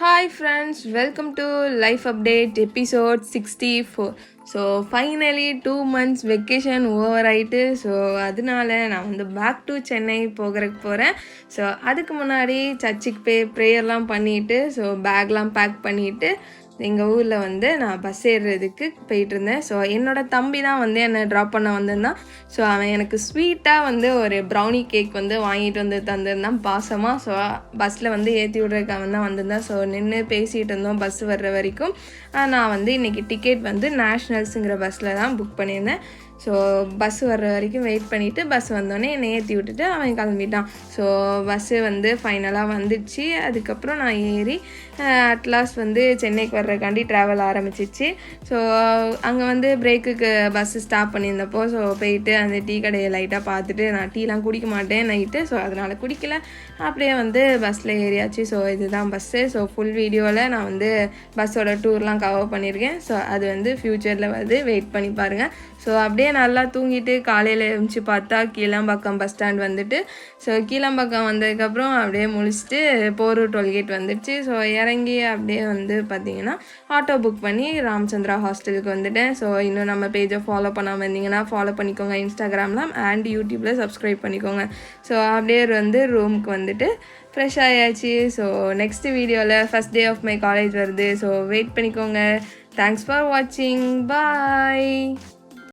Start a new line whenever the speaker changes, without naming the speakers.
Hi friends, welcome to Life Update episode 64. So finally 2 months vacation over ஆகிட்டு. So அதனால நான் வந்து back to Chennai போகிறதுக்கு போகிறேன். ஸோ அதுக்கு முன்னாடி சர்ச்சுக்கு போய் ப்ரேயர்லாம் பண்ணிவிட்டு ஸோ பேக்லாம் பேக் பண்ணிவிட்டு எங்கள் ஊரில் வந்து நான் பஸ் ஏறுறதுக்கு போயிட்டு இருந்தேன். ஸோ என்னோடய தம்பி தான் வந்து என்னை ட்ராப் பண்ண வந்திருந்தான். ஸோ அவன் எனக்கு ஸ்வீட்டாக வந்து ஒரு ப்ரௌனி கேக் வந்து வாங்கிட்டு வந்து தந்திருந்தான் பாசமாக. ஸோ பஸ்ஸில் வந்து ஏற்றி விட்றதுக்கு அவன் தான் வந்திருந்தான். ஸோ நின்று பேசிகிட்டு இருந்தோம் பஸ் வர்ற வரைக்கும். நான் வந்து இன்றைக்கி டிக்கெட் வந்து நேஷ்னல்ஸுங்கிற பஸ்ஸில் தான் புக் பண்ணியிருந்தேன். ஸோ பஸ் வர்ற வரைக்கும் வெயிட் பண்ணிவிட்டு பஸ் வந்தோடனே என்னை ஏற்றி விட்டுட்டு அவன் கிளம்பிட்டான். ஸோ பஸ்ஸு வந்து ஃபைனலாக வந்துடுச்சு. அதுக்கப்புறம் நான் ஏறி அட்லாஸ்ட் வந்து சென்னைக்கு வர்றதுக்காண்டி ட்ராவல் ஆரம்பிச்சிச்சு. ஸோ அங்கே வந்து பிரேக்குக்கு பஸ்ஸு ஸ்டாப் பண்ணியிருந்தப்போ ஸோ போயிட்டு அந்த டீ கடையை லைட்டாக பார்த்துட்டு, நான் டீலாம் குடிக்க மாட்டேன் நைட்டு, ஸோ அதனால் குடிக்கல. அப்படியே வந்து பஸ்ஸில் ஏறியாச்சு. ஸோ இதுதான் பஸ்ஸு. ஸோ ஃபுல் வீடியோவில் நான் வந்து பஸ்ஸோட டூர்லாம் கவர் பண்ணியிருக்கேன். ஸோ அது வந்து ஃப்யூச்சரில் வந்து வெயிட் பண்ணி பாருங்கள். ஸோ அப்படியே நல்லா தூங்கிட்டு காலையில் எழுந்துச்சி பார்த்தா கீழாம்பாக்கம் பஸ் ஸ்டாண்ட் வந்துட்டு. ஸோ கீழாம்பாக்கம் வந்ததுக்கப்புறம் அப்படியே முழிச்சிட்டு போரூர் டோல்கேட் வந்துடுச்சு. ஸோ இறங்கி அப்படியே வந்து பார்த்திங்கன்னா ஆட்டோ புக் பண்ணி ராமச்சந்திரா ஹாஸ்டலுக்கு வந்துட்டேன். ஸோ இன்னும் நம்ம பேஜை ஃபாலோ பண்ணாமல் இருந்தீங்கன்னா ஃபாலோ பண்ணிக்கோங்க, இன்ஸ்டாகிராமில் அண்ட் யூடியூப்பில் சப்ஸ்கிரைப் பண்ணிக்கோங்க. ஸோ அப்படியே வந்து ரூமுக்கு வந்துட்டு ஃப்ரெஷ் ஆயாச்சு. ஸோ நெக்ஸ்ட் வீடியோவில் first day of my college வருது. ஸோ வெயிட் பண்ணிக்கோங்க. தேங்க்ஸ் ஃபார் வாட்சிங். பாய்.